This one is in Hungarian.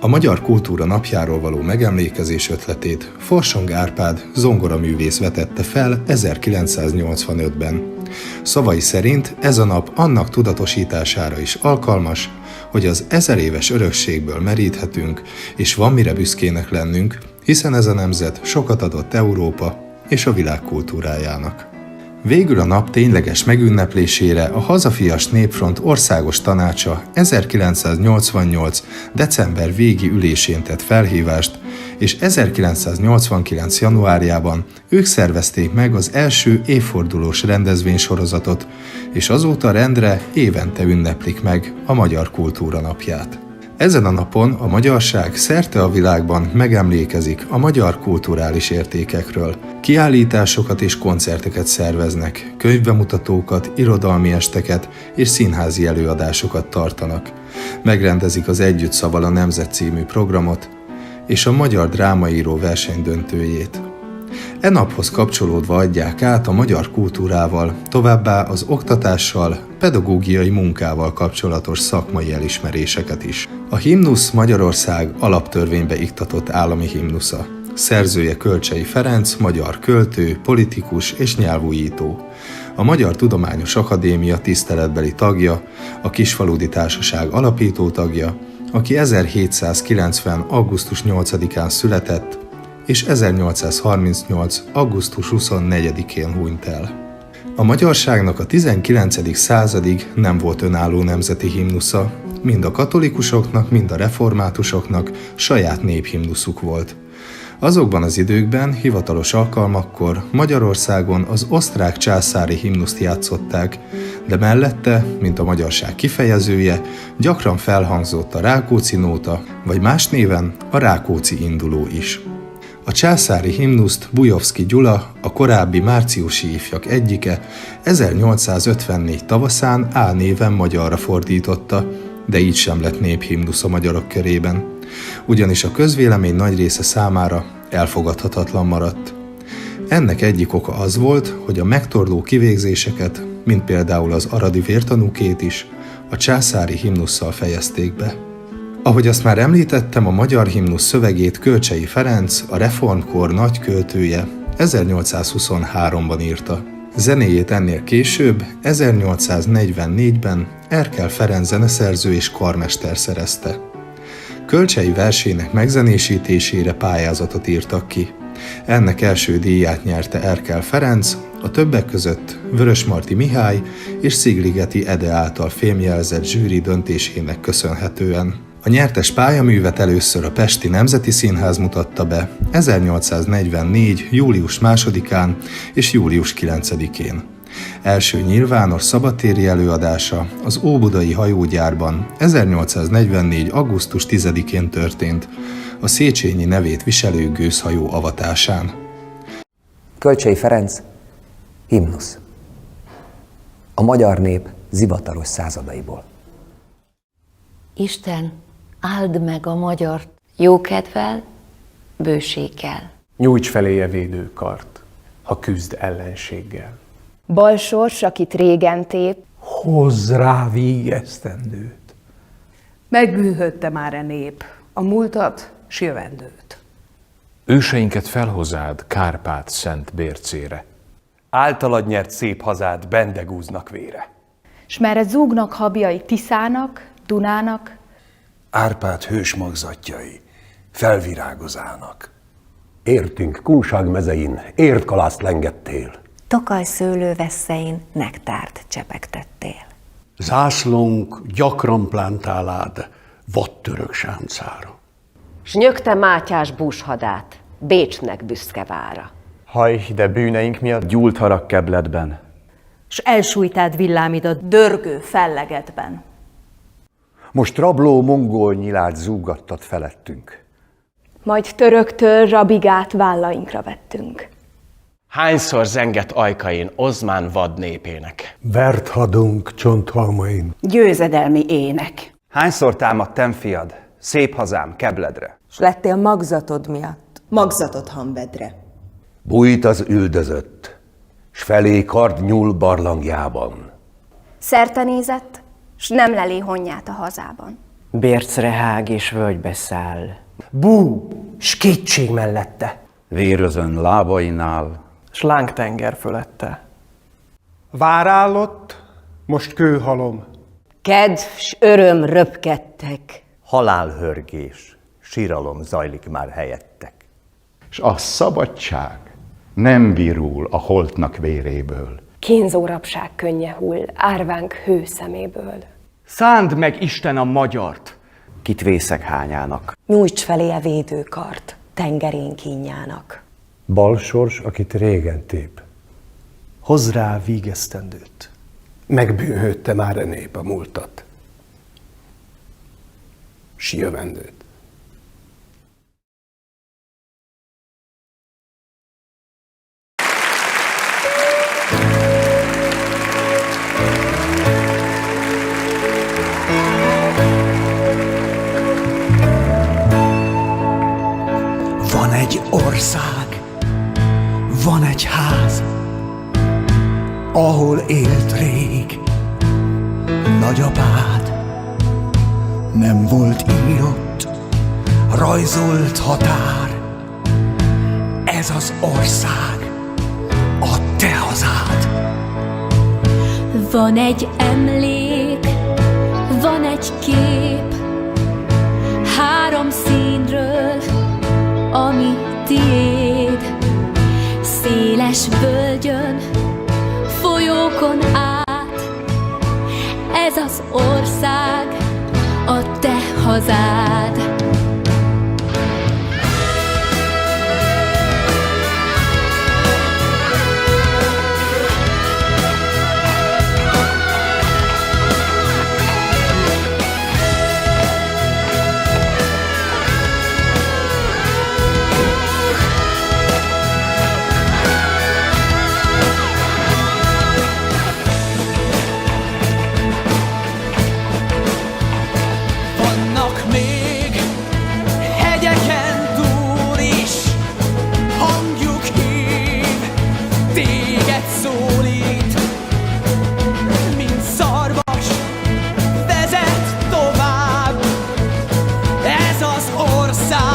A Magyar Kultúra Napjáról való megemlékezés ötletét Forsong Árpád zongoraművész vetette fel 1985-ben. Szavai szerint ez a nap annak tudatosítására is alkalmas, hogy az 1000 éves örökségből meríthetünk, és van mire büszkének lennünk, hiszen ez a nemzet sokat adott Európa és a világ kultúrájának. Végül a nap tényleges megünneplésére a Hazafias Népfront Országos Tanácsa 1988. december végi ülésén tett felhívást, és 1989. januárjában ők szervezték meg az első évfordulós rendezvénysorozatot, és azóta rendre évente ünneplik meg a Magyar Kultúra Napját. Ezen a napon a magyarság szerte a világban megemlékezik a magyar kulturális értékekről. Kiállításokat és koncerteket szerveznek, könyvbemutatókat, irodalmi esteket és színházi előadásokat tartanak. Megrendezik az Együtt Szaval a Nemzet című programot és a Magyar Drámaíró versenydöntőjét. E naphoz kapcsolódva adják át a magyar kultúrával, továbbá az oktatással, pedagógiai munkával kapcsolatos szakmai elismeréseket is. A himnusz Magyarország alaptörvénybe iktatott állami himnusza. Szerzője Kölcsey Ferenc, magyar költő, politikus és nyelvújító. A Magyar Tudományos Akadémia tiszteletbeli tagja, a Kisfaludy Társaság alapító tagja, aki 1790. augusztus 8-án született, és 1838. augusztus 24-én hunyt el. A magyarságnak a 19. századig nem volt önálló nemzeti himnusza, mind a katolikusoknak, mind a reformátusoknak saját néphimnuszuk volt. Azokban az időkben, hivatalos alkalmakkor Magyarországon az osztrák császári himnuszt játszották, de mellette, mint a magyarság kifejezője, gyakran felhangzott a Rákóczi nóta, vagy más néven a Rákóczi induló is. A császári himnuszt Bujovszky Gyula, a korábbi márciusi ifjak egyike, 1854 tavaszán álnéven magyarra fordította, de így sem lett néphimnusz a magyarok körében, ugyanis a közvélemény nagy része számára elfogadhatatlan maradt. Ennek egyik oka az volt, hogy a megtorló kivégzéseket, mint például az aradi vértanúkét is, a császári himnusszal fejezték be. Ahogy azt már említettem, a magyar himnusz szövegét Kölcsey Ferenc, a reformkor nagy költője 1823-ban írta. Zenéjét ennél később, 1844-ben Erkel Ferenc zeneszerző és karmester szerezte. Kölcsey versének megzenésítésére pályázatot írtak ki. Ennek első díját nyerte Erkel Ferenc, a többek között Vörösmarty Mihály és Szigligeti Ede által fémjelzett zsűri döntésének köszönhetően. A nyertes pályaművet először a Pesti Nemzeti Színház mutatta be 1844. július 2-án és július 9-én. Első nyilvános szabadtéri előadása az óbudai hajógyárban 1844. augusztus 10-én történt, a Széchenyi nevét viselő gőzhajó avatásán. Kölcsey Ferenc, himnusz. A magyar nép zivataros századaiból. Isten, áld meg a magyart jókedvel, bőséggel. Nyújts feléje védőkart, ha küzd ellenséggel. Bal sors, akit régen tép, hozz rá vígesztendőt. Megbűhödte már a nép, a múltat s jövendőt. Őseinket felhozád Kárpát szent bércére. Általad nyert szép hazád bendegúznak vére. s merre zúgnak habjai Tiszának, Dunának, Árpád hős magzatjai felvirágozának. Értünk Kunság mezein, értkalászt lengettél. Tokaj szőlővesszein nektárt csepegtettél. Zászlónk gyakran plántálád vadtörök sáncára. S nyögte Mátyás búshadát, Bécsnek büszke vára. Haj, de bűneink miatt gyúlt harag kebledben. S elsújtád villámidat dörgő fellegetben. Most rabló mongol nyilát zúgattat felettünk. majd töröktől rabigát vállainkra vettünk. Hányszor zengett ajkain Ozmán vad népének? Vert hadunk csonthalmain. Győzedelmi ének. Hányszor támadt Temfiad, szép hazám Kebledre? S lettél magzatod miatt. Magzatod Hanvedre. Bújt az üldözött, s felé kard nyúl barlangjában. Szerte nézett, s nem lelé honnyát a hazában. Bércre hág és völgybe száll. Bú, s kétség mellette. Vér az ön lábainál, S lángtenger fölette. Várállott, most kőhalom. Kedv s öröm röpkedtek. halálhörgés, síralom zajlik már helyettek. S a szabadság nem virul a holtnak véréből. Kínzó rabság könnye hull, árvánk hő szeméből. Szánd meg Isten a magyart, kit vészek hányának. Nyújts felé a védőkart, tengerén kínjának. Balsors, akit régen tép. Hozz rá vígesztendőt. Megbűnhődte már a nép a múltat. S jövendőt. Van egy ország, van egy ház, ahol élt rég nagyapád. Nem volt írott, rajzolt határ. Ez az ország, a te hazád. Van egy emlék, van egy kép, három színről, ami tiéd. Széles völgyön, folyókon át, ez az ország, a te hazád. Vezet tovább, ez az ország.